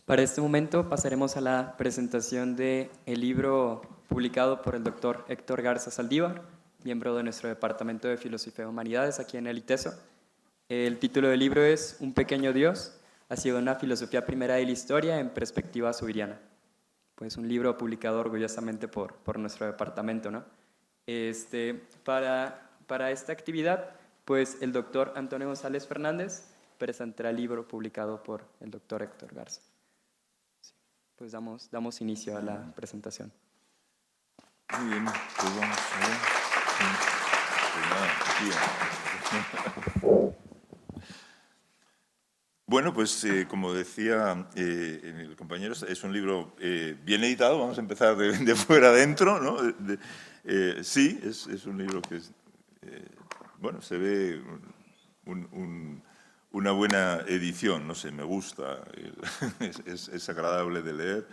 Para este momento pasaremos a la presentación del libro publicado por el doctor Héctor Garza Saldívar, miembro de nuestro Departamento de Filosofía y Humanidades aquí en el ITESO. El título del libro es Un pequeño Dios, hacia una filosofía primera de la historia en perspectiva subiriana. Pues un libro publicado orgullosamente por nuestro departamento, ¿no? Para esta actividad, pues el doctor Antonio González Fernández presentará el libro publicado por el doctor Héctor Garza. Pues damos inicio a la presentación. Muy bien, pues vamos a ver. Pues nada, bueno, pues como decía el compañero, es un libro bien editado, vamos a empezar de fuera adentro, ¿no? Sí, es un libro que, bueno, se ve una buena edición, no sé, me gusta, es agradable de leer,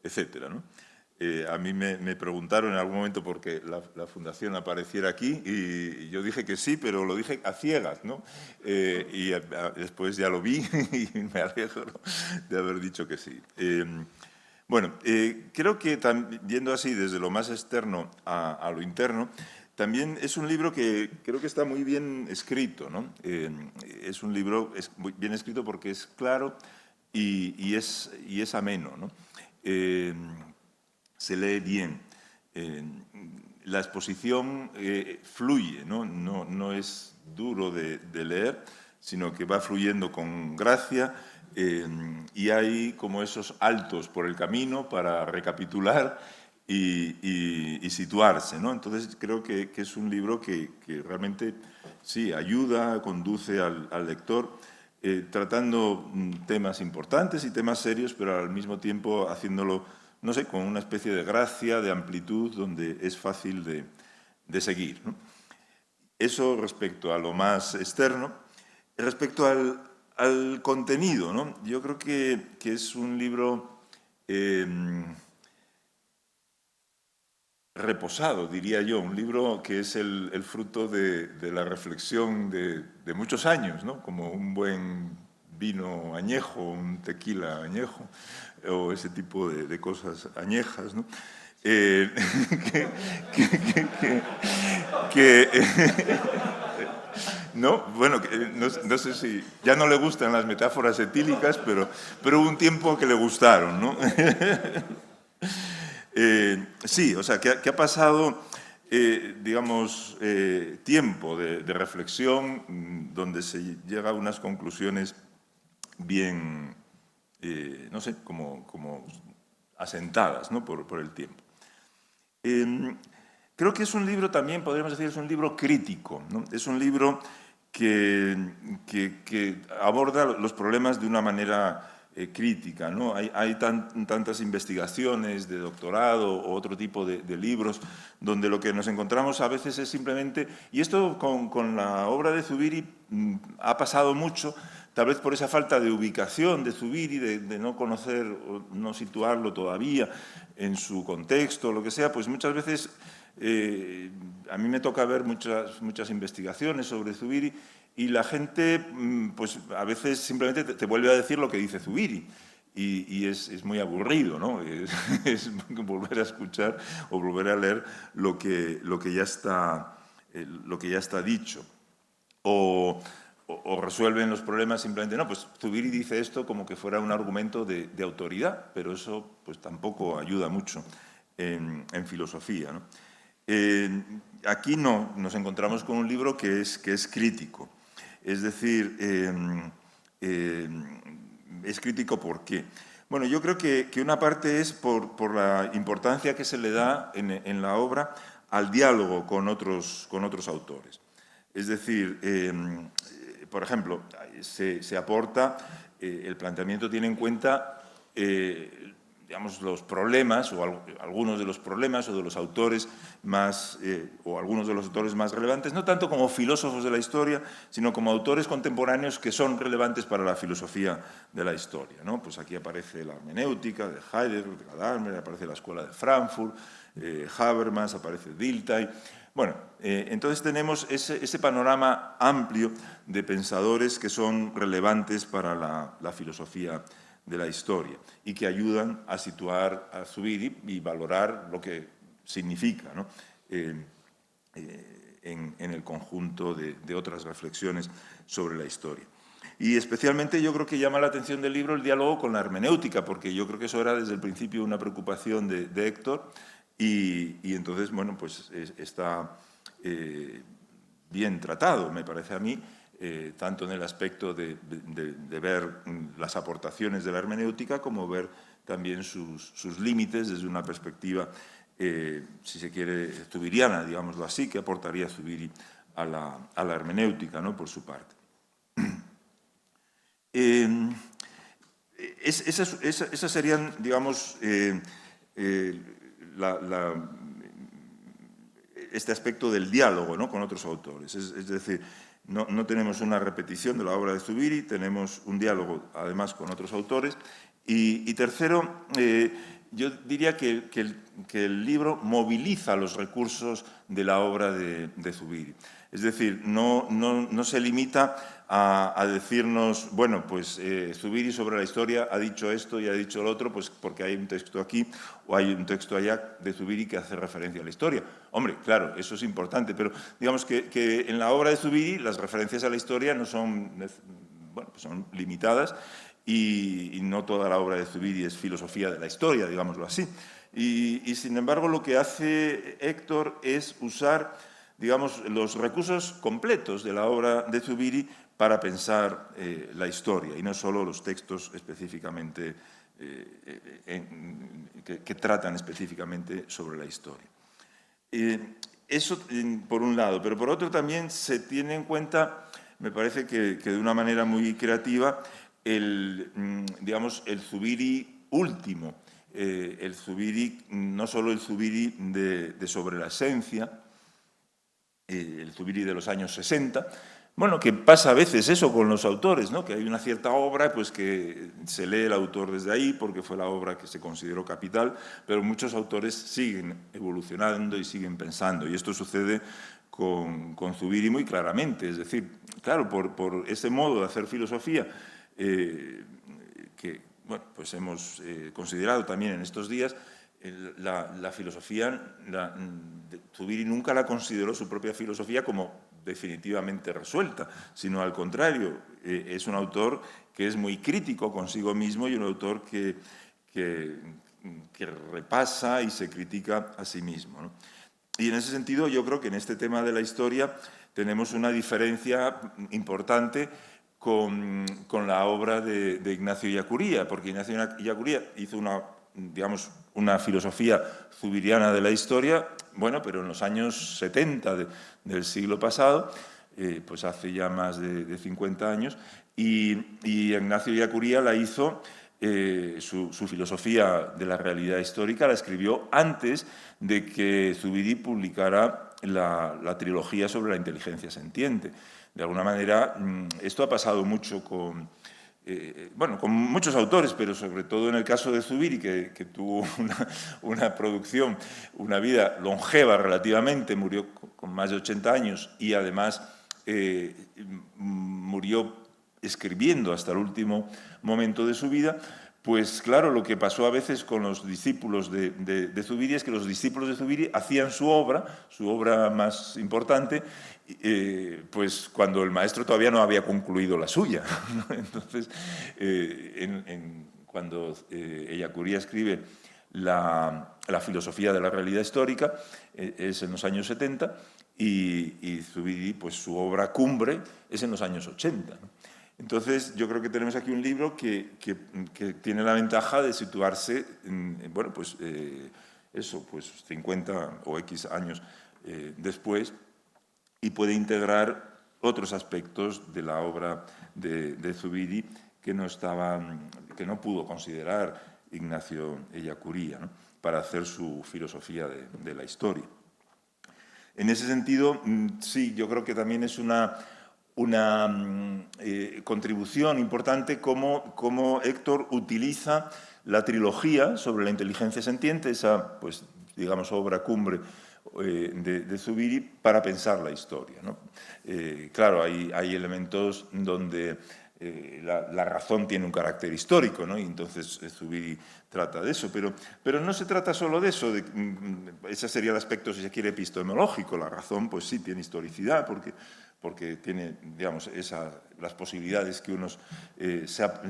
etcétera, ¿no? A mí me preguntaron en algún momento por qué la fundación apareciera aquí y yo dije que sí, pero lo dije a ciegas, ¿no? Después ya lo vi y me alegro de haber dicho que sí. Bueno, creo que viendo así desde lo más externo a lo interno, también es un libro que creo que está muy bien escrito, ¿no? Es un libro muy bien escrito porque es claro y es ameno, ¿no? Se lee bien. La exposición fluye, ¿no? No es duro de leer, sino que va fluyendo con gracia y hay como esos altos por el camino para recapitular y situarse, ¿no? Entonces creo que es un libro que realmente sí ayuda, conduce al lector tratando temas importantes y temas serios, pero al mismo tiempo haciéndolo, no sé, con una especie de gracia, de amplitud, donde es fácil de seguir, ¿no? Eso respecto a lo más externo. Respecto al contenido, ¿no? Yo creo que es un libro reposado, diría yo, un libro que es el fruto de la reflexión de muchos años, ¿no? Como un buen vino añejo, un tequila añejo, o ese tipo de cosas añejas, ¿no? Eh, que ¿no? Bueno, no sé si ya no le gustan las metáforas etílicas, pero hubo un tiempo que le gustaron, ¿no? Sí, o sea, que ha pasado, digamos, tiempo de reflexión donde se llega a unas conclusiones bien, no sé, como asentadas, ¿no? por el tiempo. Creo que es un libro también, podríamos decir, es un libro crítico, ¿no? Es un libro que aborda los problemas de una manera crítica, ¿no? Hay tantas investigaciones de doctorado o otro tipo de libros donde lo que nos encontramos a veces es simplemente, y esto con la obra de Zubiri ha pasado mucho, tal vez por esa falta de ubicación de Zubiri, de no conocer o no situarlo todavía en su contexto, lo que sea, pues muchas veces a mí me toca ver muchas investigaciones sobre Zubiri y la gente, pues a veces simplemente te vuelve a decir lo que dice Zubiri. Y es muy aburrido, ¿no? Es volver a escuchar o volver a leer lo que ya está dicho. O resuelven los problemas simplemente, no, pues Zubiri dice esto como que fuera un argumento de autoridad, pero eso pues tampoco ayuda mucho en filosofía, ¿no? Aquí no, nos encontramos con un libro que es crítico. Es decir, es crítico ¿por qué? Bueno, yo creo que una parte es por la importancia que se le da en la obra al diálogo con otros autores. Es decir, por ejemplo, se aporta, el planteamiento tiene en cuenta digamos, los problemas o algunos de los problemas o de los autores más, o algunos de los autores más relevantes, no tanto como filósofos de la historia, sino como autores contemporáneos que son relevantes para la filosofía de la historia, ¿no? Pues aquí aparece la hermenéutica de Heidegger, de Gadamer, aparece la Escuela de Frankfurt, Habermas, aparece Dilthey. Bueno, entonces tenemos ese panorama amplio de pensadores que son relevantes para la filosofía la historia y que ayudan a situar a Zubiri y valorar lo que significa, ¿no? En el conjunto de otras reflexiones sobre la historia. Y especialmente yo creo que llama la atención del libro el diálogo con la hermenéutica, porque yo creo que eso era desde el principio una preocupación de Héctor y entonces, bueno, pues está bien tratado, me parece a mí, tanto en el aspecto de ver las aportaciones de la hermenéutica como ver también sus límites desde una perspectiva, si se quiere, zubiriana, digámoslo así, que aportaría Zubiri a la hermenéutica, ¿no?, por su parte. Esas serían, digamos, este aspecto del diálogo, ¿no?, con otros autores. Es decir, no tenemos una repetición de la obra de Zubiri, tenemos un diálogo, además, con otros autores. Y tercero, yo diría que el libro moviliza los recursos de la obra de Zubiri. Es decir, no se limita a decirnos, bueno, pues Zubiri sobre la historia ha dicho esto y ha dicho lo otro, pues porque hay un texto aquí o hay un texto allá de Zubiri que hace referencia a la historia. Hombre, claro, eso es importante, pero digamos que en la obra de Zubiri las referencias a la historia no son, bueno, pues son limitadas y no toda la obra de Zubiri es filosofía de la historia, digámoslo así. Y sin embargo, lo que hace Héctor es usar, digamos, los recursos completos de la obra de Zubiri para pensar la historia y no solo los textos específicamente que tratan específicamente sobre la historia. Eso por un lado, pero por otro también se tiene en cuenta, me parece que de una manera muy creativa, digamos, el Zubiri último, el Zubiri, no solo el Zubiri de sobre la esencia, el Zubiri de los años 60, bueno, que pasa a veces eso con los autores, ¿no?, que hay una cierta obra pues que se lee el autor desde ahí porque fue la obra que se consideró capital, pero muchos autores siguen evolucionando y siguen pensando, y esto sucede con Zubiri muy claramente, es decir, claro, por ese modo de hacer filosofía que, bueno, pues hemos considerado también en estos días, la filosofía, Zubiri nunca la consideró su propia filosofía como definitivamente resuelta, sino al contrario, es un autor que es muy crítico consigo mismo y un autor que repasa y se critica a sí mismo, ¿no? Y en ese sentido yo creo que en este tema de la historia tenemos una diferencia importante con la obra de Ignacio Ellacuría, porque Ignacio Ellacuría hizo una filosofía zubiriana de la historia, bueno, pero en los años 70 del siglo pasado, pues hace ya más de 50 años, y Ignacio Ellacuría la hizo, su filosofía de la realidad histórica la escribió antes de que Zubiri publicara la trilogía sobre la inteligencia sentiente. De alguna manera, esto ha pasado mucho con muchos autores, pero sobre todo en el caso de Zubiri, que tuvo una producción, una vida longeva relativamente, murió con más de 80 años y además murió escribiendo hasta el último momento de su vida. Pues claro, lo que pasó a veces con los discípulos de Zubiri es que los discípulos de Zubiri hacían su obra más importante, pues cuando el maestro todavía no había concluido la suya, ¿no? Entonces, cuando Ellacuría escribe la filosofía de la realidad histórica, es en los años 70, y Zubiri, pues su obra cumbre es en los años 80, ¿no? Entonces, yo creo que tenemos aquí un libro que tiene la ventaja de situarse, bueno, pues eso, pues 50 o X años después, y puede integrar otros aspectos de la obra de Zubiri que no pudo considerar Ignacio Ellacuría, ¿no?, para hacer su filosofía de la historia. En ese sentido, sí, yo creo que también es una contribución importante cómo Héctor utiliza la trilogía sobre la inteligencia sentiente, esa, pues, digamos, obra cumbre de Zubiri, para pensar la historia, ¿no? Claro, hay elementos donde la razón tiene un carácter histórico, ¿no? Y entonces Zubiri trata de eso, pero no se trata solo de eso, ese sería el aspecto, si se quiere, epistemológico. La razón, pues sí, tiene historicidad, porque tiene, digamos, las posibilidades que unos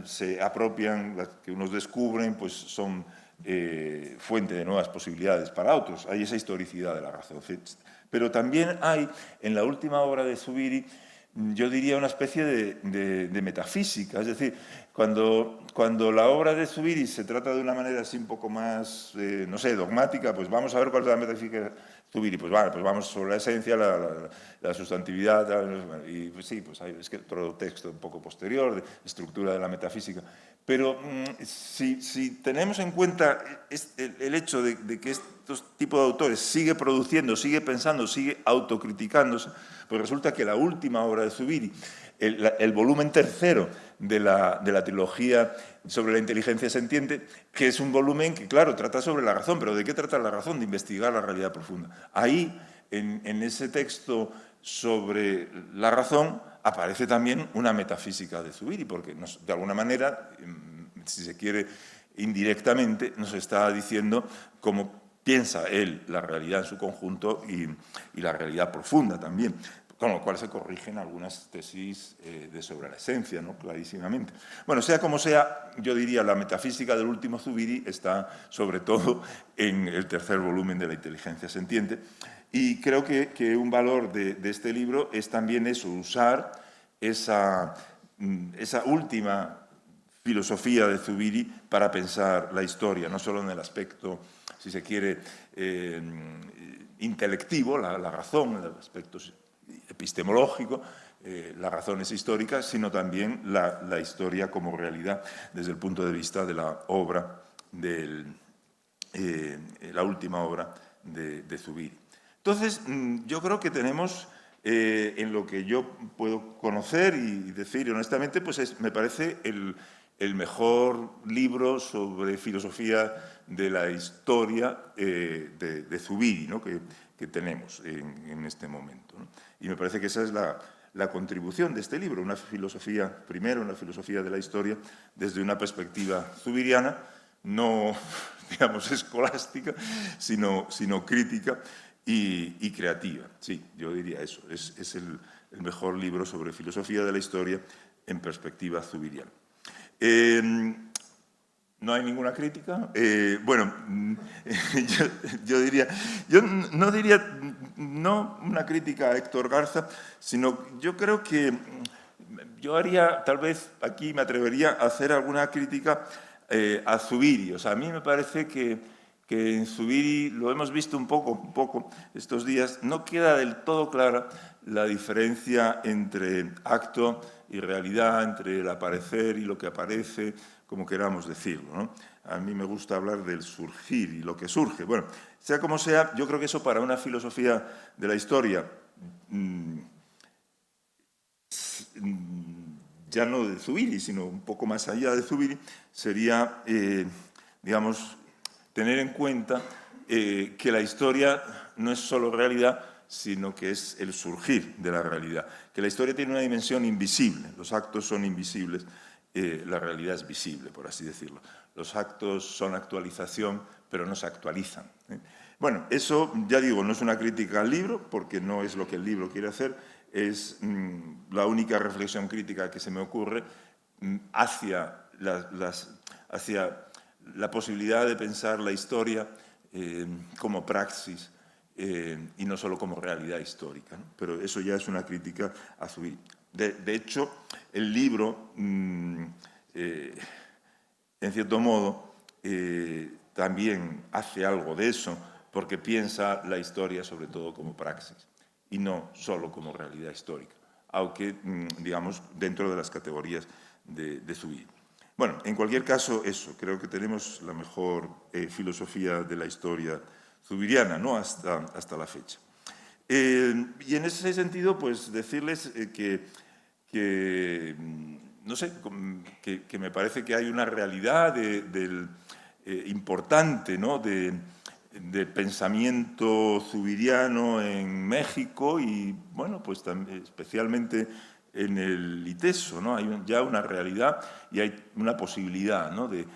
se apropian, las que unos descubren, pues son fuente de nuevas posibilidades para otros. Hay esa historicidad de la razón. Pero también hay, en la última obra de Zubiri, yo diría una especie de metafísica. Es decir, cuando la obra de Zubiri se trata de una manera así un poco más, no sé, dogmática, pues vamos a ver cuál es la metafísica de Zubiri. Pues vale, pues vamos sobre la esencia, la sustantividad, y pues sí, pues hay, es que otro texto un poco posterior, de estructura de la metafísica. Pero si tenemos en cuenta el hecho de que estos tipos de autores sigue produciendo, sigue pensando, sigue autocriticándose, pues resulta que la última obra de Zubiri, el volumen tercero de la trilogía sobre la inteligencia sentiente, que es un volumen que, claro, trata sobre la razón, pero ¿de qué trata la razón? De investigar la realidad profunda. Ahí, en ese texto sobre la razón, aparece también una metafísica de Zubiri, porque de alguna manera, si se quiere, indirectamente, nos está diciendo cómo piensa él la realidad en su conjunto y la realidad profunda también, con lo cual se corrigen algunas tesis sobre la esencia, ¿no? Clarísimamente. Bueno, sea como sea, yo diría la metafísica del último Zubiri está sobre todo en el tercer volumen de la inteligencia sentiente, y creo que un valor de este libro es también eso, usar esa última filosofía de Zubiri para pensar la historia, no solo en el aspecto, si se quiere, intelectivo, la razón, en el aspecto epistemológico, la razón es histórica, sino también la historia como realidad desde el punto de vista de la obra, la última obra de Zubiri. Entonces, yo creo que tenemos, en lo que yo puedo conocer y decir honestamente, pues me parece el mejor libro sobre filosofía de la historia de Zubiri, ¿no? que tenemos en este momento, ¿no? Y me parece que esa es la contribución de este libro, una filosofía, primero, una filosofía de la historia desde una perspectiva zubiriana, no, digamos, escolástica, sino crítica y creativa. Sí, yo diría eso. Es el mejor libro sobre filosofía de la historia en perspectiva zubiriana. ¿No hay ninguna crítica? Bueno, yo diría, yo no diría, no una crítica a Héctor Garza, sino yo creo que yo haría, tal vez aquí me atrevería a hacer alguna crítica a Zubiri. O sea, a mí me parece que en Zubiri, lo hemos visto un poco estos días, no queda del todo clara la diferencia entre acto y realidad, entre el aparecer y lo que aparece, como queramos decirlo, ¿no? A mí me gusta hablar del surgir y lo que surge. Bueno, sea como sea, yo creo que eso para una filosofía de la historia, ya no de Zubiri, sino un poco más allá de Zubiri, sería, digamos, tener en cuenta que la historia no es solo realidad, sino que es el surgir de la realidad. Que la historia tiene una dimensión invisible, los actos son invisibles, la realidad es visible, por así decirlo. Los actos son actualización, pero no se actualizan. Bueno, eso, ya digo, no es una crítica al libro, porque no es lo que el libro quiere hacer, es la única reflexión crítica que se me ocurre hacia la posibilidad de pensar la historia como praxis y no solo como realidad histórica, ¿no? Pero eso ya es una crítica a Zubiri. De hecho, el libro, en cierto modo, también hace algo de eso, porque piensa la historia sobre todo como praxis y no solo como realidad histórica, aunque, digamos, dentro de las categorías de Zubiri. Bueno, en cualquier caso, eso, creo que tenemos la mejor filosofía de la historia zubiriana, ¿no? hasta la fecha. Y en ese sentido, pues decirles que no sé, que me parece que hay una realidad importante, ¿no? del pensamiento zubiriano en México y, bueno, pues especialmente en el ITESO, ¿no? Hay ya una realidad y hay una posibilidad, ¿no? de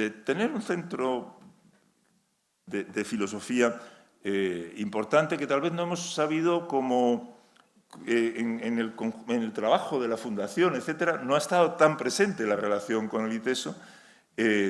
tener un centro de filosofía importante que tal vez no hemos sabido como en el trabajo de la Fundación, etcétera, no ha estado tan presente la relación con el ITESO,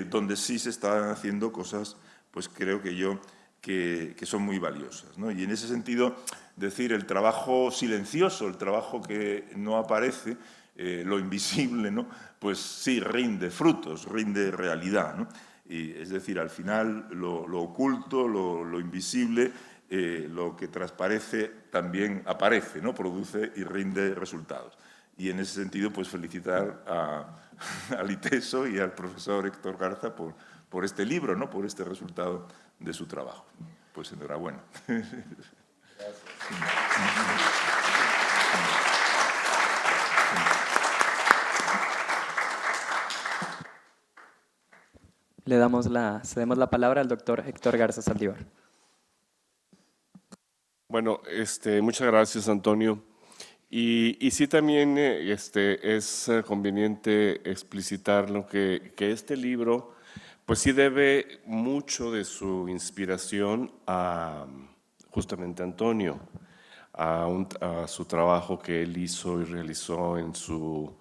donde sí se están haciendo cosas, pues creo que yo, que son muy valiosas, ¿no? Y en ese sentido, decir, el trabajo silencioso, el trabajo que no aparece, lo invisible, ¿no? Pues sí rinde frutos, rinde realidad, ¿no? Y, es decir, al final lo oculto, lo invisible, lo que transparece también aparece, ¿no? Produce y rinde resultados. Y en ese sentido, pues felicitar al ITESO y al profesor Héctor Garza por este libro, ¿no? Por este resultado de su trabajo. Pues enhorabuena. Cedemos la palabra al doctor Héctor Garza Saldívar. Bueno, muchas gracias, Antonio. Y sí también es conveniente explicitarlo que este libro, pues sí debe mucho de su inspiración a justamente a Antonio, a su trabajo que él hizo y realizó en su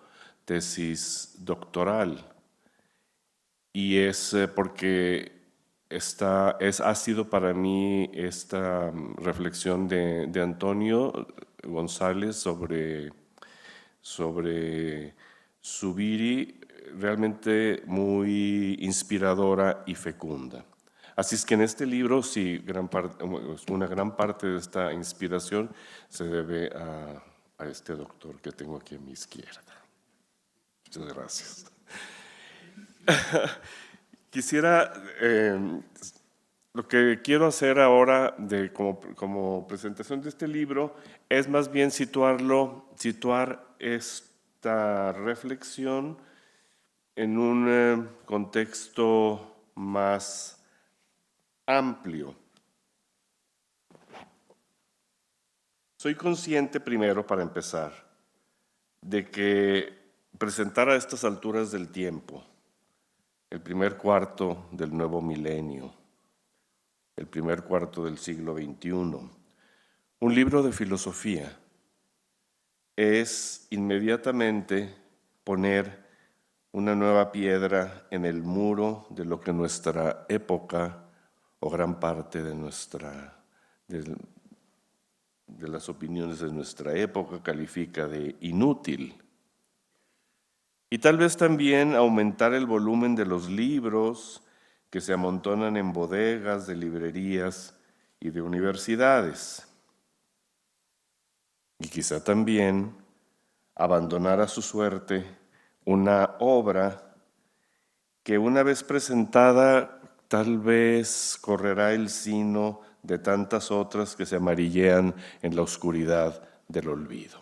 tesis doctoral. Y es porque ha sido para mí esta reflexión de Antonio González sobre Zubiri realmente muy inspiradora y fecunda. Así es que en este libro, sí, una gran parte de esta inspiración se debe a este doctor que tengo aquí a mi izquierda. Muchas gracias. Quisiera, lo que quiero hacer ahora como presentación de este libro es más bien situar esta reflexión en un contexto más amplio. Soy consciente primero, para empezar, de que presentar a estas alturas del tiempo el primer cuarto del nuevo milenio, el primer cuarto del siglo XXI, un libro de filosofía, es inmediatamente poner una nueva piedra en el muro de lo que nuestra época o gran parte de las opiniones de nuestra época califica de inútil. Y tal vez también aumentar el volumen de los libros que se amontonan en bodegas de librerías y de universidades. Y quizá también abandonar a su suerte una obra que una vez presentada tal vez correrá el sino de tantas otras que se amarillean en la oscuridad del olvido.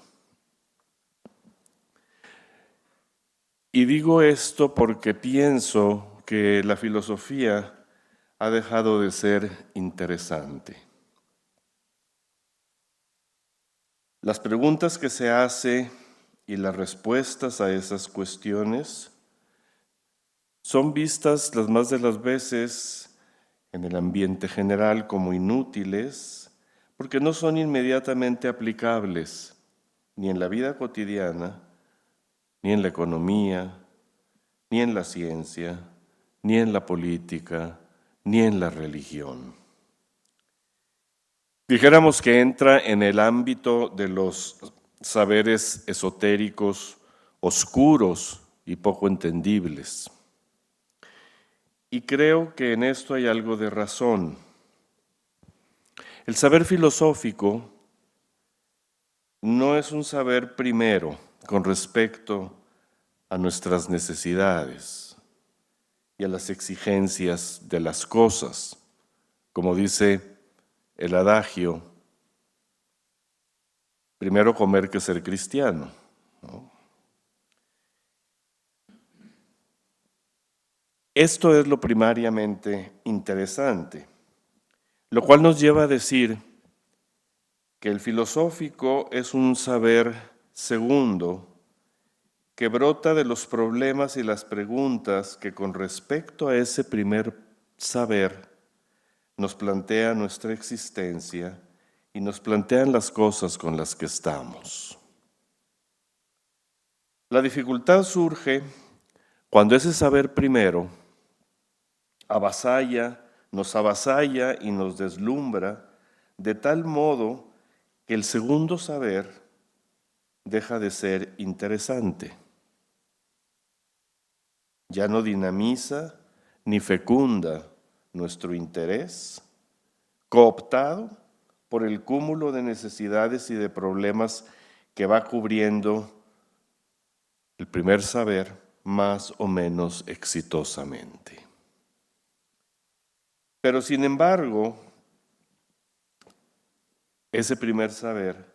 Y digo esto porque pienso que la filosofía ha dejado de ser interesante. Las preguntas que se hace y las respuestas a esas cuestiones son vistas las más de las veces en el ambiente general como inútiles porque no son inmediatamente aplicables ni en la vida cotidiana, ni en la economía, ni en la ciencia, ni en la política, ni en la religión. Dijéramos que entra en el ámbito de los saberes esotéricos, oscuros y poco entendibles. Y creo que en esto hay algo de razón. El saber filosófico no es un saber primero con respecto a nuestras necesidades y a las exigencias de las cosas. Como dice el adagio, primero comer que ser cristiano, ¿no? Esto es lo primariamente interesante, lo cual nos lleva a decir que el filosófico es un saber segundo que brota de los problemas y las preguntas que con respecto a ese primer saber nos plantea nuestra existencia y nos plantean las cosas con las que estamos. La dificultad surge cuando ese saber primero nos avasalla y nos deslumbra de tal modo que el segundo saber deja de ser interesante. Ya no dinamiza ni fecunda nuestro interés, cooptado por el cúmulo de necesidades y de problemas que va cubriendo el primer saber más o menos exitosamente. Pero sin embargo, ese primer saber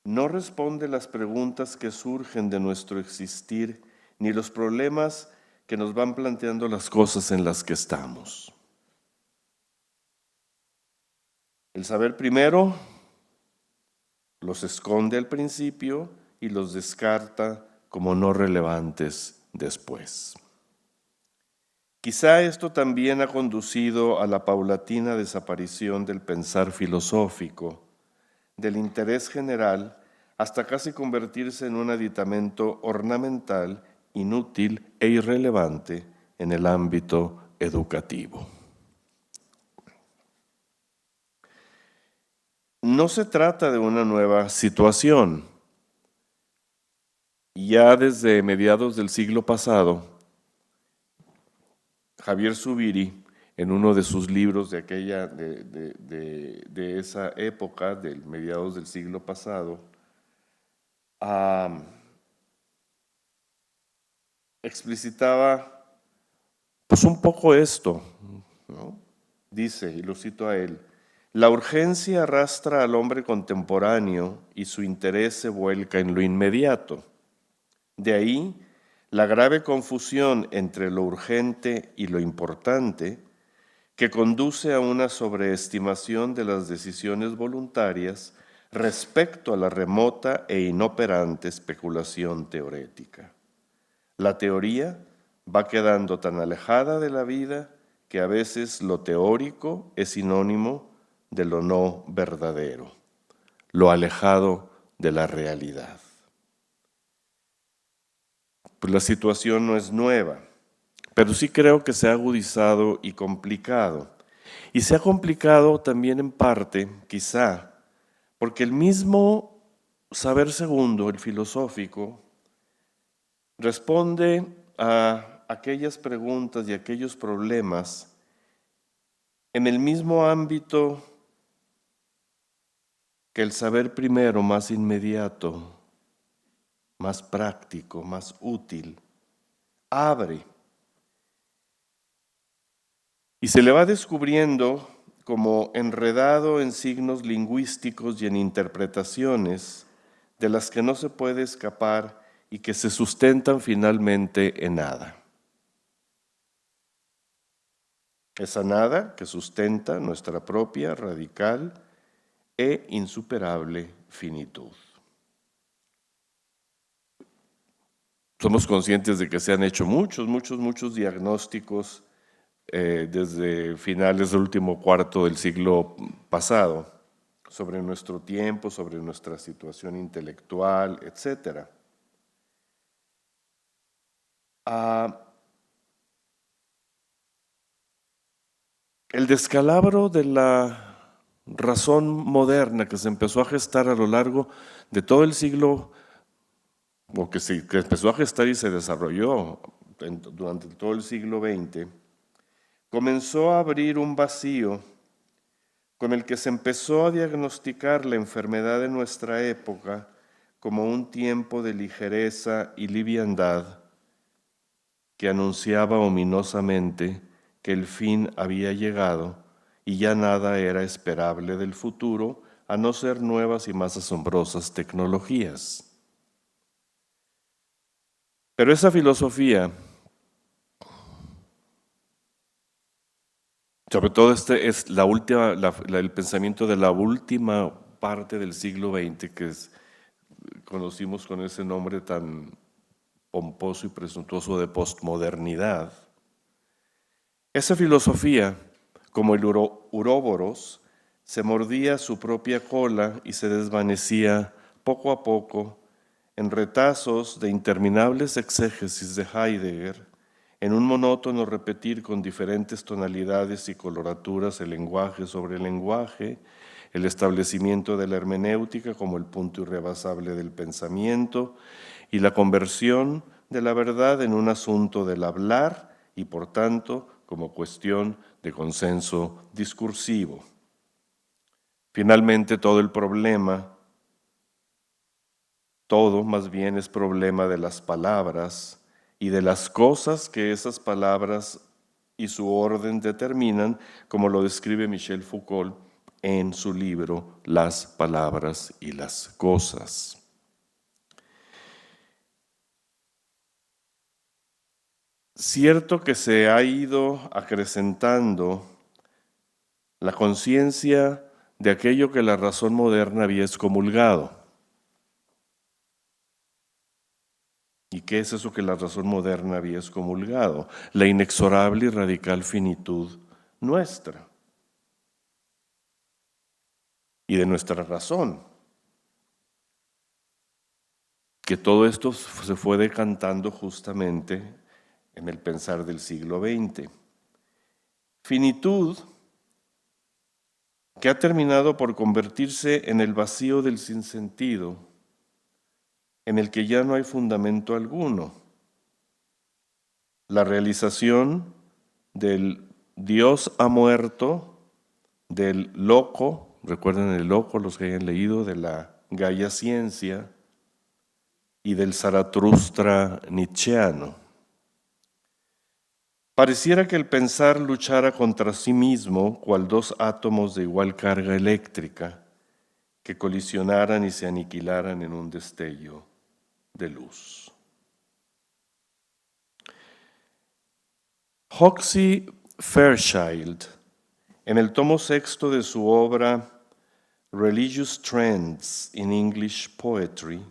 no responde las preguntas que surgen de nuestro existir ni los problemas que nos van planteando las cosas en las que estamos. El saber primero los esconde al principio y los descarta como no relevantes después. Quizá esto también ha conducido a la paulatina desaparición del pensar filosófico, del interés general, hasta casi convertirse en un aditamento ornamental, inútil e irrelevante en el ámbito educativo. No se trata de una nueva situación. Ya desde mediados del siglo pasado, Javier Zubiri, en uno de sus libros de esa época, del mediados del siglo pasado, explicitaba pues un poco esto, ¿no? Dice, y lo cito a él: la urgencia arrastra al hombre contemporáneo y su interés se vuelca en lo inmediato. De ahí la grave confusión entre lo urgente y lo importante, que conduce a una sobreestimación de las decisiones voluntarias respecto a la remota e inoperante especulación teorética. La teoría va quedando tan alejada de la vida que a veces lo teórico es sinónimo de lo no verdadero, lo alejado de la realidad. Pues la situación no es nueva, pero sí creo que se ha agudizado y complicado. Y se ha complicado también en parte, quizá, porque el mismo saber segundo, el filosófico, responde a aquellas preguntas y aquellos problemas en el mismo ámbito que el saber primero, más inmediato, más práctico, más útil, abre. Y se le va descubriendo como enredado en signos lingüísticos y en interpretaciones de las que no se puede escapar y que se sustentan finalmente en nada. Esa nada que sustenta nuestra propia radical e insuperable finitud. Somos conscientes de que se han hecho muchos diagnósticos desde finales del último cuarto del siglo pasado sobre nuestro tiempo, sobre nuestra situación intelectual, etc. El descalabro de la razón moderna que se empezó a gestar a lo largo de todo el siglo, o que empezó a gestar y se desarrolló durante todo el siglo XX, comenzó a abrir un vacío con el que se empezó a diagnosticar la enfermedad de nuestra época como un tiempo de ligereza y liviandad que anunciaba ominosamente que el fin había llegado y ya nada era esperable del futuro, a no ser nuevas y más asombrosas tecnologías. Pero esa filosofía, sobre todo es el pensamiento de la última parte del siglo XX que conocimos con ese nombre tan pomposo y presuntuoso de postmodernidad, esa filosofía, como el uróboros, se mordía su propia cola y se desvanecía poco a poco en retazos de interminables exégesis de Heidegger, en un monótono repetir con diferentes tonalidades y coloraturas el lenguaje sobre el lenguaje, el establecimiento de la hermenéutica como el punto irrebasable del pensamiento y la conversión de la verdad en un asunto del hablar y, por tanto, como cuestión de consenso discursivo. Finalmente, todo más bien es problema de las palabras y de las cosas que esas palabras y su orden determinan, como lo describe Michel Foucault en su libro Las palabras y las cosas. Cierto que se ha ido acrecentando la conciencia de aquello que la razón moderna había excomulgado. ¿Y qué es eso que la razón moderna había excomulgado? La inexorable y radical finitud nuestra y de nuestra razón. Que todo esto se fue decantando justamente en el pensar del siglo XX. Finitud que ha terminado por convertirse en el vacío del sinsentido, en el que ya no hay fundamento alguno. La realización del Dios ha muerto, del loco, recuerden el loco, los que hayan leído, de la Gaia Ciencia y del Zaratustra nietzscheano. Pareciera que el pensar luchara contra sí mismo, cual dos átomos de igual carga eléctrica, que colisionaran y se aniquilaran en un destello de luz. Hoxie Fairchild, en el tomo sexto de su obra Religious Trends in English Poetry,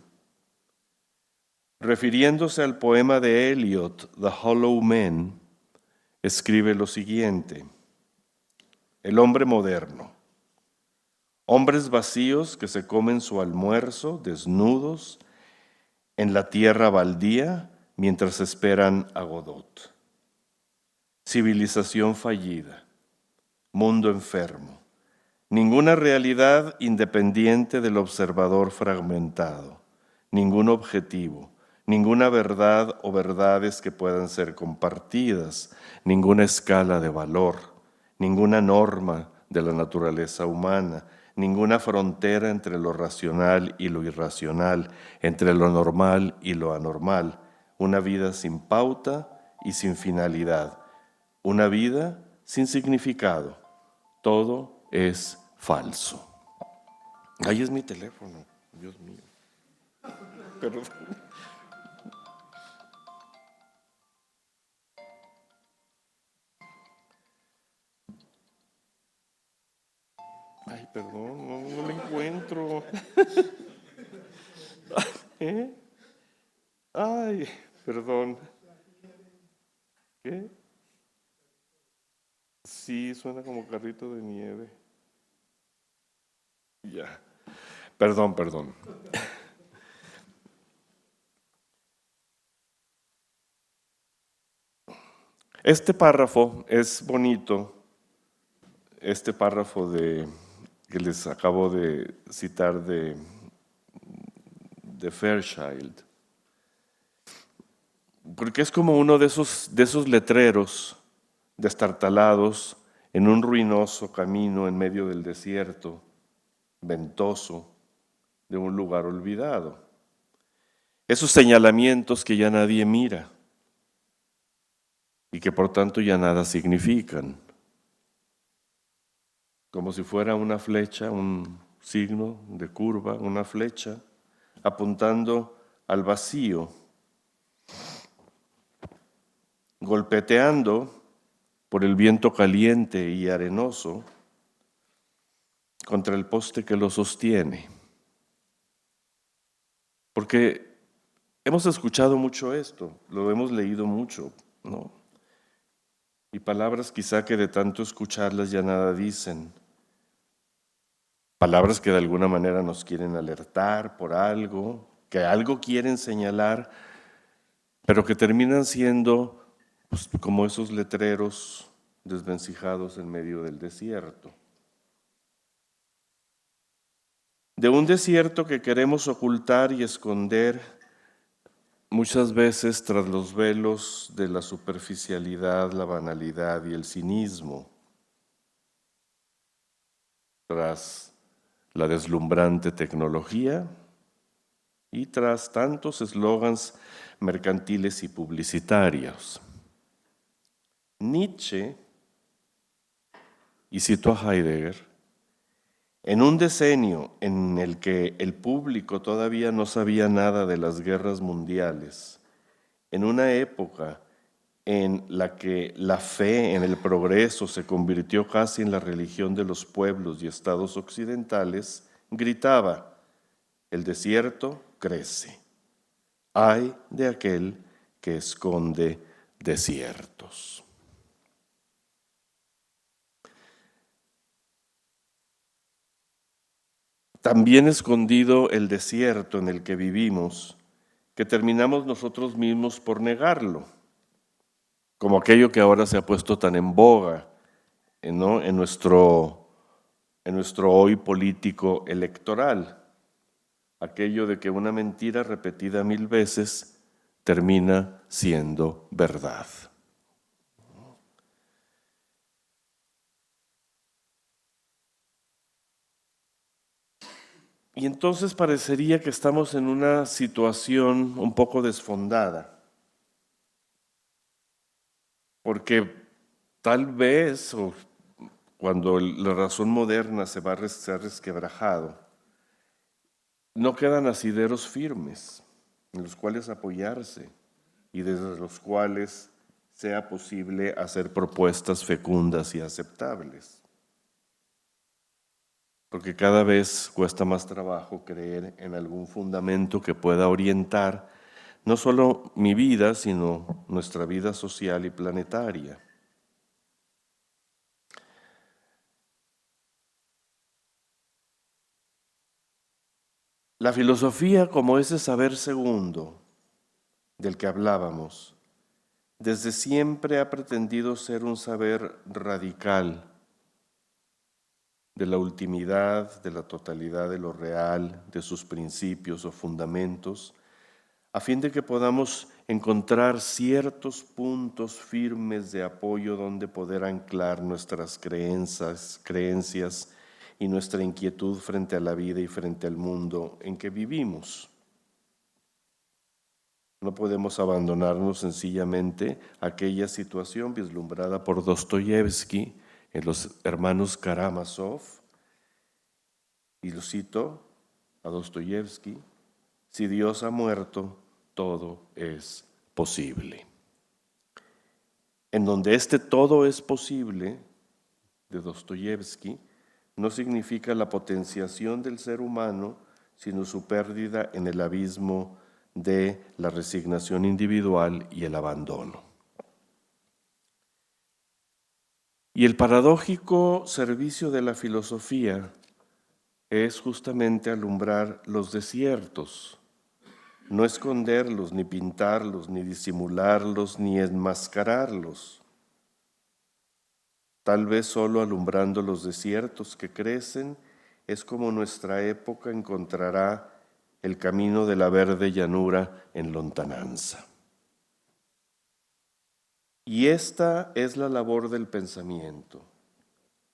refiriéndose al poema de Eliot, The Hollow Man, escribe lo siguiente: el hombre moderno, hombres vacíos que se comen su almuerzo desnudos en la tierra baldía mientras esperan a Godot. Civilización fallida, mundo enfermo, ninguna realidad independiente del observador fragmentado, ningún objetivo, ninguna verdad o verdades que puedan ser compartidas, ninguna escala de valor, ninguna norma de la naturaleza humana, ninguna frontera entre lo racional y lo irracional, entre lo normal y lo anormal, una vida sin pauta y sin finalidad, una vida sin significado. Todo es falso. Ahí es mi teléfono, Dios mío. Perdón. Ay, perdón, no lo encuentro. ¿Eh? Ay, perdón. ¿Qué? Sí, suena como carrito de nieve. Ya. Perdón. Este párrafo es bonito, este párrafo que les acabo de citar de Fairchild, porque es como uno de esos letreros destartalados en un ruinoso camino en medio del desierto, ventoso, de un lugar olvidado. Esos señalamientos que ya nadie mira y que por tanto ya nada significan. Como si fuera una flecha, un signo de curva, una flecha, apuntando al vacío, golpeteando por el viento caliente y arenoso, contra el poste que lo sostiene. Porque hemos escuchado mucho esto, lo hemos leído mucho, ¿no? Y palabras quizá que de tanto escucharlas ya nada dicen. Palabras que de alguna manera nos quieren alertar por algo, que algo quieren señalar, pero que terminan siendo pues, como esos letreros desvencijados en medio del desierto. De un desierto que queremos ocultar y esconder muchas veces tras los velos de la superficialidad, la banalidad y el cinismo, tras la deslumbrante tecnología y tras tantos eslogans mercantiles y publicitarios. Nietzsche, y cito a Heidegger, en un decenio en el que el público todavía no sabía nada de las guerras mundiales, en una época en la que la fe en el progreso se convirtió casi en la religión de los pueblos y estados occidentales, gritaba: el desierto crece. Ay de aquel que esconde desiertos. También escondido el desierto en el que vivimos, que terminamos nosotros mismos por negarlo, como aquello que ahora se ha puesto tan en boga, ¿no? en nuestro hoy político electoral, aquello de que una mentira repetida 1000 veces termina siendo verdad. Y entonces parecería que estamos en una situación un poco desfondada, porque tal vez, o cuando la razón moderna se ha resquebrajado, no quedan asideros firmes en los cuales apoyarse y desde los cuales sea posible hacer propuestas fecundas y aceptables. Porque cada vez cuesta más trabajo creer en algún fundamento que pueda orientar no solo mi vida, sino nuestra vida social y planetaria. La filosofía, como ese saber segundo del que hablábamos, desde siempre ha pretendido ser un saber radical de la ultimidad, de la totalidad de lo real, de sus principios o fundamentos, a fin de que podamos encontrar ciertos puntos firmes de apoyo donde poder anclar nuestras creencias y nuestra inquietud frente a la vida y frente al mundo en que vivimos. No podemos abandonarnos sencillamente a aquella situación vislumbrada por Dostoyevsky en Los hermanos Karamazov, y lo cito a Dostoyevsky: si Dios ha muerto, todo es posible. En donde este todo es posible de Dostoyevsky no significa la potenciación del ser humano, sino su pérdida en el abismo de la resignación individual y el abandono. Y el paradójico servicio de la filosofía es justamente alumbrar los desiertos, no esconderlos, ni pintarlos, ni disimularlos, ni enmascararlos. Tal vez solo alumbrando los desiertos que crecen es como nuestra época encontrará el camino de la verde llanura en lontananza. Y esta es la labor del pensamiento,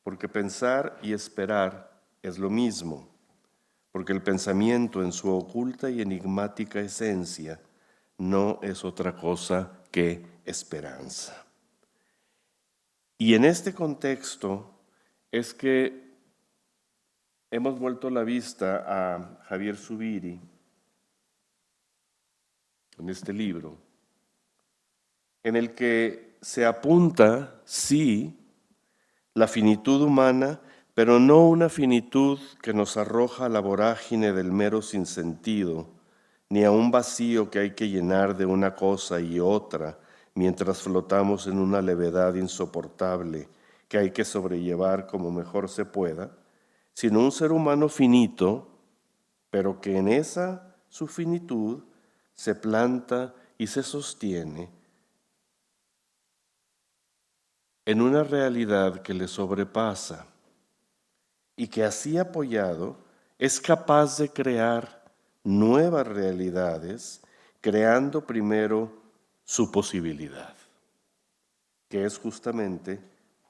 porque pensar y esperar es lo mismo, porque el pensamiento en su oculta y enigmática esencia no es otra cosa que esperanza. Y en este contexto es que hemos vuelto la vista a Javier Zubiri en este libro, en el que se apunta, sí, la finitud humana, pero no una finitud que nos arroja a la vorágine del mero sinsentido, ni a un vacío que hay que llenar de una cosa y otra mientras flotamos en una levedad insoportable que hay que sobrellevar como mejor se pueda, sino un ser humano finito, pero que en esa su finitud se planta y se sostiene en una realidad que le sobrepasa y que así apoyado es capaz de crear nuevas realidades, creando primero su posibilidad, que es justamente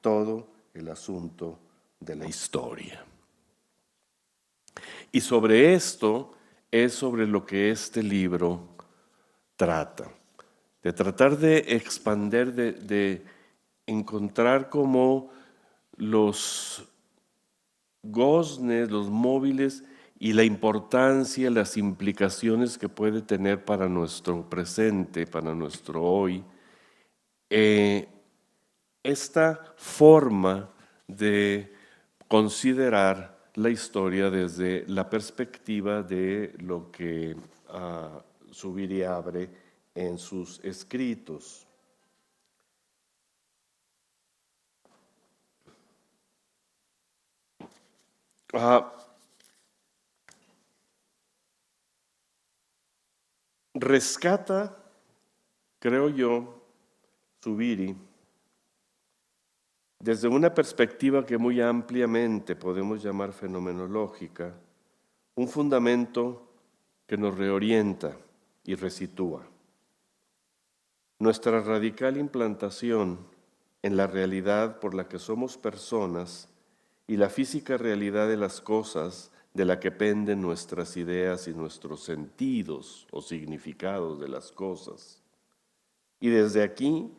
todo el asunto de la historia. Y sobre esto es sobre lo que este libro trata, de tratar de expander, de encontrar como los goznes, los móviles y la importancia, las implicaciones que puede tener para nuestro presente, para nuestro hoy, esta forma de considerar la historia desde la perspectiva de lo que Zubiri abre en sus escritos. Rescata, creo yo, Zubiri, desde una perspectiva que muy ampliamente podemos llamar fenomenológica, un fundamento que nos reorienta y resitúa. Nuestra radical implantación en la realidad por la que somos personas y la física realidad de las cosas de la que penden nuestras ideas y nuestros sentidos o significados de las cosas. Y desde aquí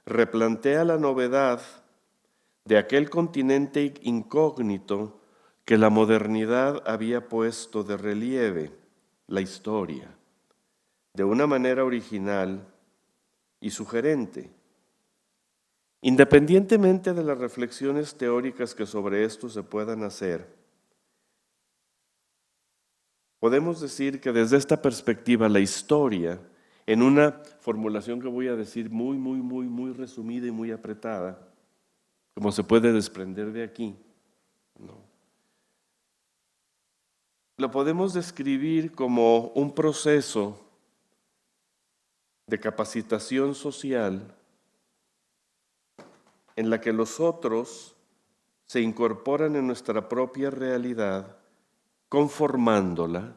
replantea la novedad de aquel continente incógnito que la modernidad había puesto de relieve, la historia, de una manera original y sugerente. Independientemente de las reflexiones teóricas que sobre esto se puedan hacer, podemos decir que desde esta perspectiva la historia, en una formulación que voy a decir muy resumida y muy apretada, como se puede desprender de aquí, ¿no? Lo podemos describir como un proceso de capacitación social en la que los otros se incorporan en nuestra propia realidad, conformándola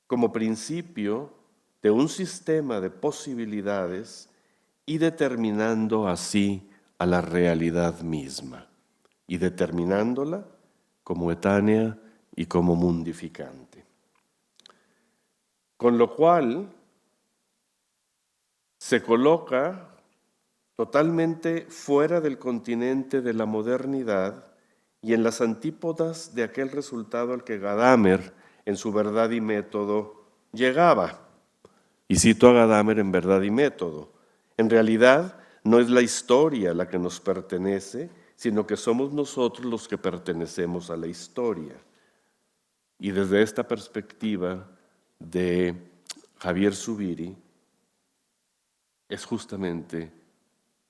como principio de un sistema de posibilidades y determinando así a la realidad misma, y determinándola como etánea y como mundificante. Con lo cual se coloca totalmente fuera del continente de la modernidad y en las antípodas de aquel resultado al que Gadamer, en su Verdad y Método, llegaba. Y cito a Gadamer en Verdad y Método. En realidad, no es la historia la que nos pertenece, sino que somos nosotros los que pertenecemos a la historia. Y desde esta perspectiva de Javier Zubiri, es justamente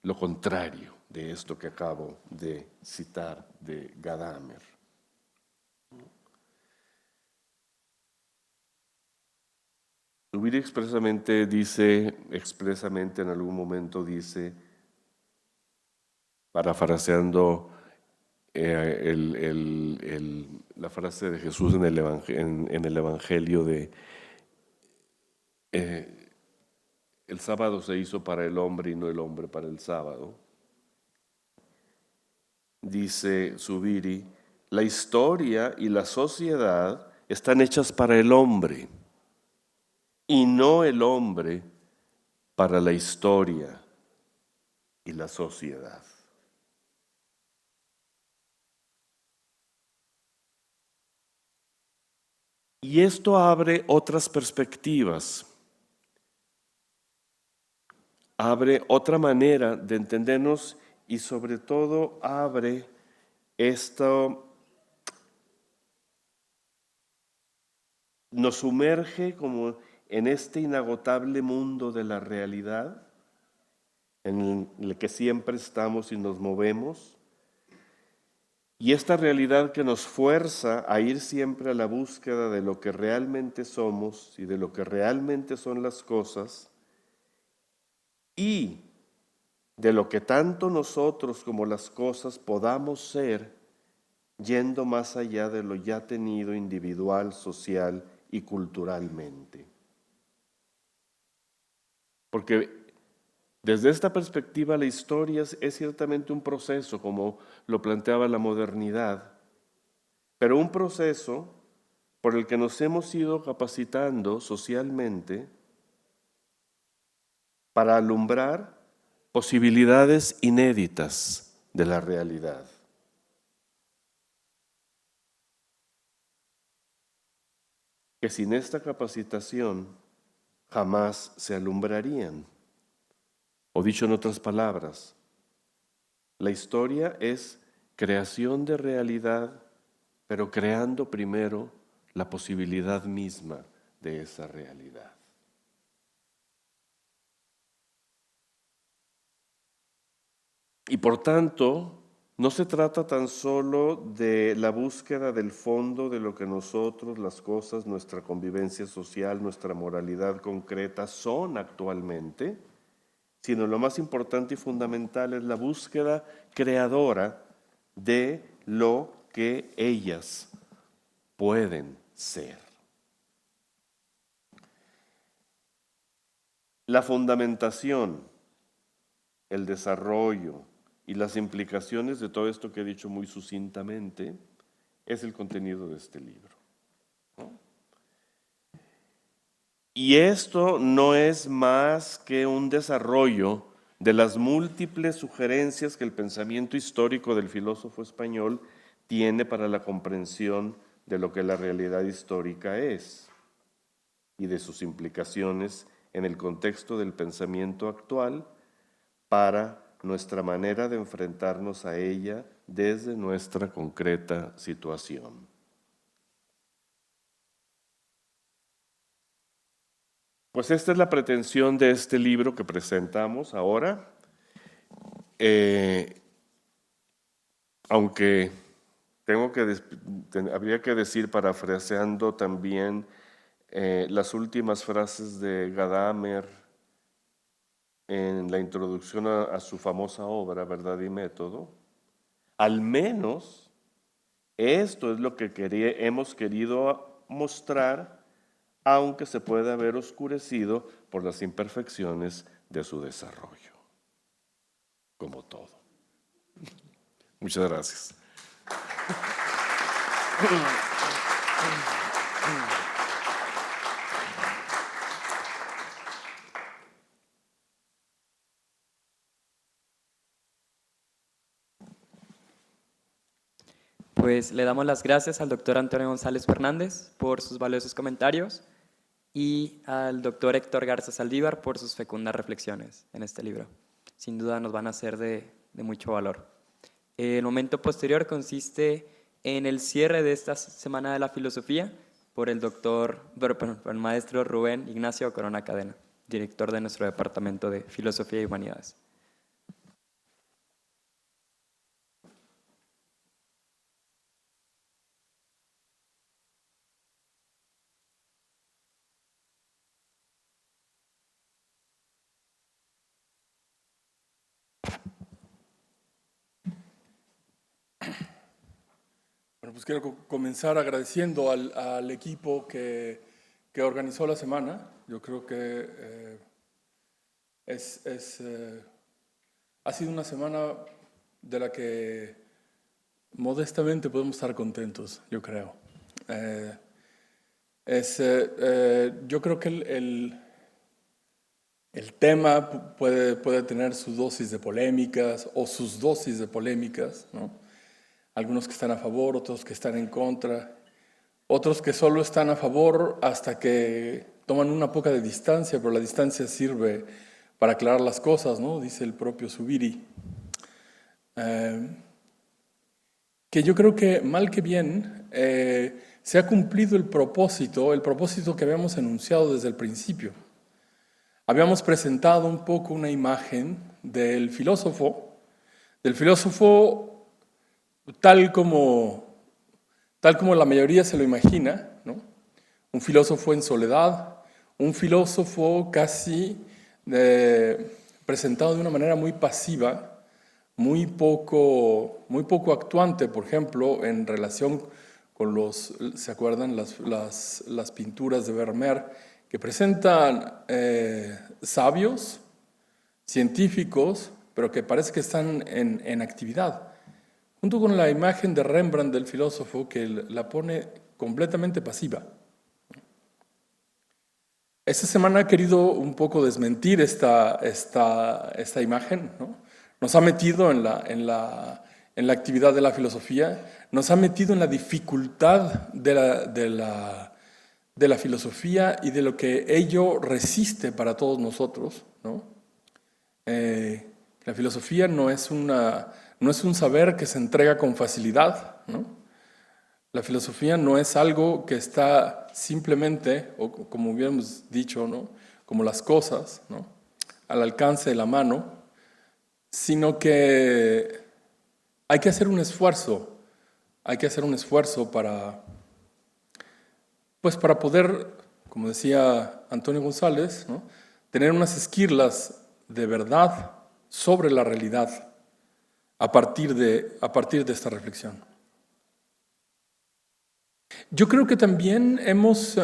lo contrario de esto que acabo de citar de Gadamer. Zubiri expresamente en algún momento dice, parafraseando la frase de Jesús en el Evangelio de el sábado se hizo para el hombre y no el hombre para el sábado. Dice Zubiri, la historia y la sociedad están hechas para el hombre y no el hombre para la historia y la sociedad. Y esto abre otras perspectivas, abre otra manera de entendernos y sobre todo abre esto nos sumerge como en este inagotable mundo de la realidad, en el que siempre estamos y nos movemos, y esta realidad que nos fuerza a ir siempre a la búsqueda de lo que realmente somos y de lo que realmente son las cosas, y de lo que tanto nosotros como las cosas podamos ser, yendo más allá de lo ya tenido individual, social y culturalmente. Porque desde esta perspectiva la historia es ciertamente un proceso, como lo planteaba la modernidad, pero un proceso por el que nos hemos ido capacitando socialmente para alumbrar posibilidades inéditas de la realidad. Que sin esta capacitación jamás se alumbrarían. O dicho en otras palabras, la historia es creación de realidad, pero creando primero la posibilidad misma de esa realidad. Y por tanto, no se trata tan solo de la búsqueda del fondo de lo que nosotros, las cosas, nuestra convivencia social, nuestra moralidad concreta son actualmente, sino lo más importante y fundamental es la búsqueda creadora de lo que ellas pueden ser. La fundamentación, el desarrollo y las implicaciones de todo esto que he dicho muy sucintamente es el contenido de este libro, ¿no? Y esto no es más que un desarrollo de las múltiples sugerencias que el pensamiento histórico del filósofo español tiene para la comprensión de lo que la realidad histórica es y de sus implicaciones en el contexto del pensamiento actual para nuestra manera de enfrentarnos a ella desde nuestra concreta situación. Pues esta es la pretensión de este libro que presentamos ahora, aunque habría que decir, parafraseando también las últimas frases de Gadamer en la introducción a su famosa obra, Verdad y Método, al menos esto es lo que hemos querido mostrar, aunque se puede haber oscurecido por las imperfecciones de su desarrollo, como todo. Muchas gracias. Pues le damos las gracias al doctor Antonio González Fernández por sus valiosos comentarios y al doctor Héctor Garza Saldívar por sus fecundas reflexiones en este libro. Sin duda nos van a ser de mucho valor. El momento posterior consiste en el cierre de esta Semana de la Filosofía por el el maestro Rubén Ignacio Corona Cadena, director de nuestro Departamento de Filosofía y Humanidades. Bueno, pues quiero comenzar agradeciendo al equipo que organizó la semana. Yo creo que ha sido una semana de la que modestamente podemos estar contentos, yo creo. Yo creo que el tema puede tener su dosis de polémicas o sus dosis de polémicas, ¿no? Algunos que están a favor, otros que están en contra, otros que solo están a favor hasta que toman una poca de distancia, pero la distancia sirve para aclarar las cosas, ¿no? Dice el propio Zubiri. Que yo creo que mal que bien se ha cumplido el propósito que habíamos enunciado desde el principio. Habíamos presentado un poco una imagen del filósofo tal como la mayoría se lo imagina, ¿no? Un filósofo en soledad, un filósofo casi presentado de una manera muy pasiva, muy poco actuante, por ejemplo, en relación con ¿se acuerdan? Las pinturas de Vermeer, que presentan sabios, científicos, pero que parece que están en actividad. Junto con la imagen de Rembrandt del filósofo, que la pone completamente pasiva. Esta semana he querido un poco desmentir esta imagen, ¿no? Nos ha metido en la actividad de la filosofía, nos ha metido en la dificultad de la filosofía y de lo que ello resiste para todos nosotros, ¿no? La filosofía no es un saber que se entrega con facilidad, ¿no? La filosofía no es algo que está simplemente, o como hubiéramos dicho, ¿no? Como las cosas, ¿no? Al alcance de la mano, sino que hay que hacer un esfuerzo para poder, como decía Antonio González, ¿no? Tener unas esquirlas de verdad sobre la realidad a partir de esta reflexión. Yo creo que también hemos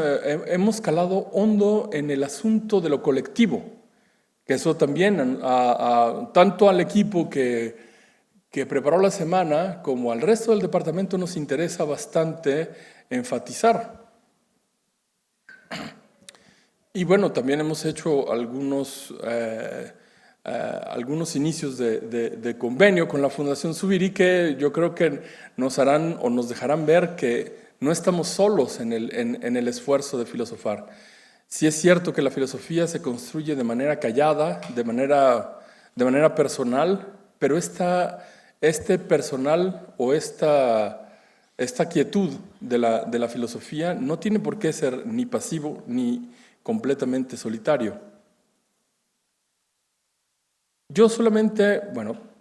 calado hondo en el asunto de lo colectivo, que eso también tanto al equipo que preparó la semana como al resto del departamento nos interesa bastante enfatizar. Y bueno, también hemos hecho algunos inicios de convenio con la Fundación Zubiri que yo creo que nos harán o nos dejarán ver que no estamos solos en el esfuerzo de filosofar. Sí es cierto que la filosofía se construye de manera callada, de manera personal, pero este personal o esta quietud de la filosofía no tiene por qué ser ni pasivo ni completamente solitario. Yo solamente,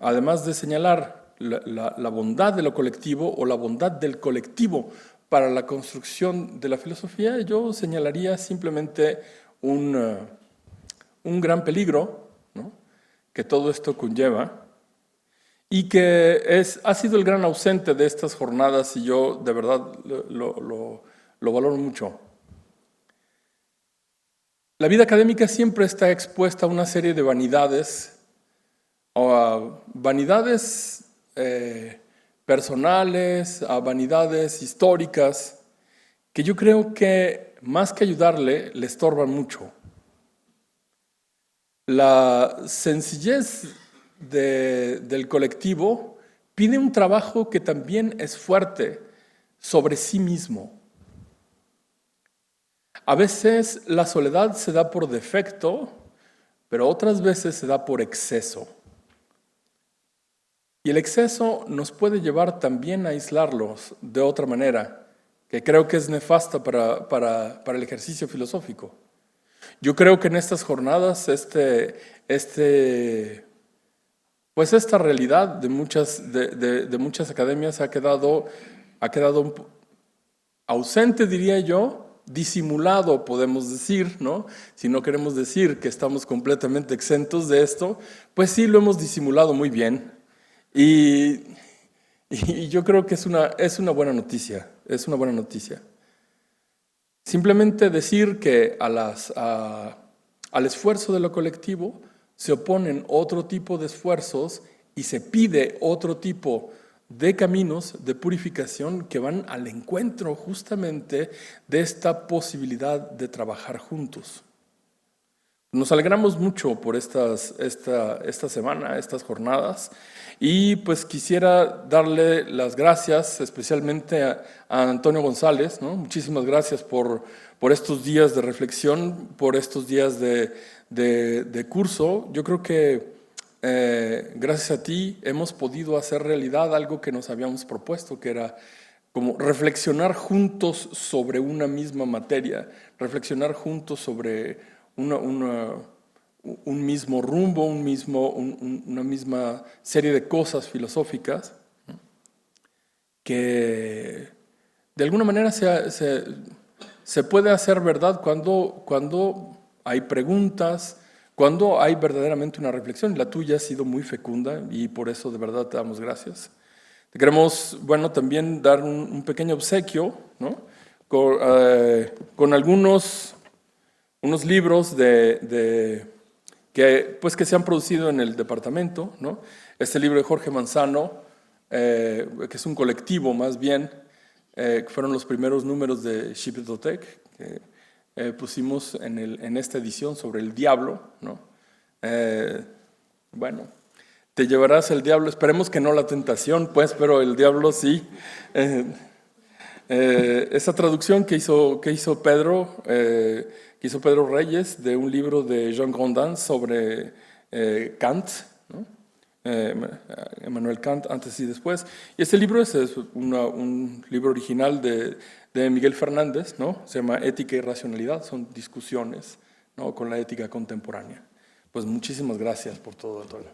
además de señalar la bondad de lo colectivo o la bondad del colectivo para la construcción de la filosofía, yo señalaría simplemente un gran peligro, ¿no? Que todo esto conlleva y que ha sido el gran ausente de estas jornadas y yo de verdad lo valoro mucho. La vida académica siempre está expuesta a una serie de vanidades, o a vanidades personales, a vanidades históricas, que yo creo que más que ayudarle, le estorban mucho. La sencillez del colectivo pide un trabajo que también es fuerte sobre sí mismo. A veces la soledad se da por defecto, pero otras veces se da por exceso. Y el exceso nos puede llevar también a aislarlos de otra manera, que creo que es nefasta para el ejercicio filosófico. Yo creo que en estas jornadas esta realidad de muchas academias ha quedado ausente, diría yo, disimulado, podemos decir, ¿no? Si no queremos decir que estamos completamente exentos de esto, pues sí lo hemos disimulado muy bien. Y yo creo que es una buena noticia, es una buena noticia. Simplemente decir que al esfuerzo de lo colectivo se oponen otro tipo de esfuerzos y se pide otro tipo de caminos de purificación que van al encuentro justamente de esta posibilidad de trabajar juntos. Nos alegramos mucho por esta semana, estas jornadas, y pues quisiera darle las gracias especialmente a Antonio González, ¿no? Muchísimas gracias por estos días de reflexión, por estos días de curso. Yo creo que gracias a ti hemos podido hacer realidad algo que nos habíamos propuesto, que era como reflexionar juntos sobre una misma materia, reflexionar juntos sobre un mismo rumbo, una misma serie de cosas filosóficas, ¿no? Que de alguna manera se puede hacer verdad cuando hay preguntas, cuando hay verdaderamente una reflexión. La tuya ha sido muy fecunda y por eso de verdad te damos gracias. Te queremos, bueno, también dar un pequeño obsequio, ¿no? Con unos libros que se han producido en el departamento, ¿no? Este libro de Jorge Manzano, que es un colectivo más bien, que fueron los primeros números de Shipetotec, que pusimos en esta edición sobre el diablo, ¿no? Bueno, te llevarás el diablo, esperemos que no la tentación, pues, pero el diablo sí. Esa traducción que hizo Pedro Reyes de un libro de Jean Grondin sobre Kant, ¿no? Emmanuel Kant, antes y después. Y este libro es un libro original de Miguel Fernández, ¿no? Se llama Ética y Racionalidad, son discusiones, ¿no? Con la ética contemporánea. Pues muchísimas gracias por todo, Antonio.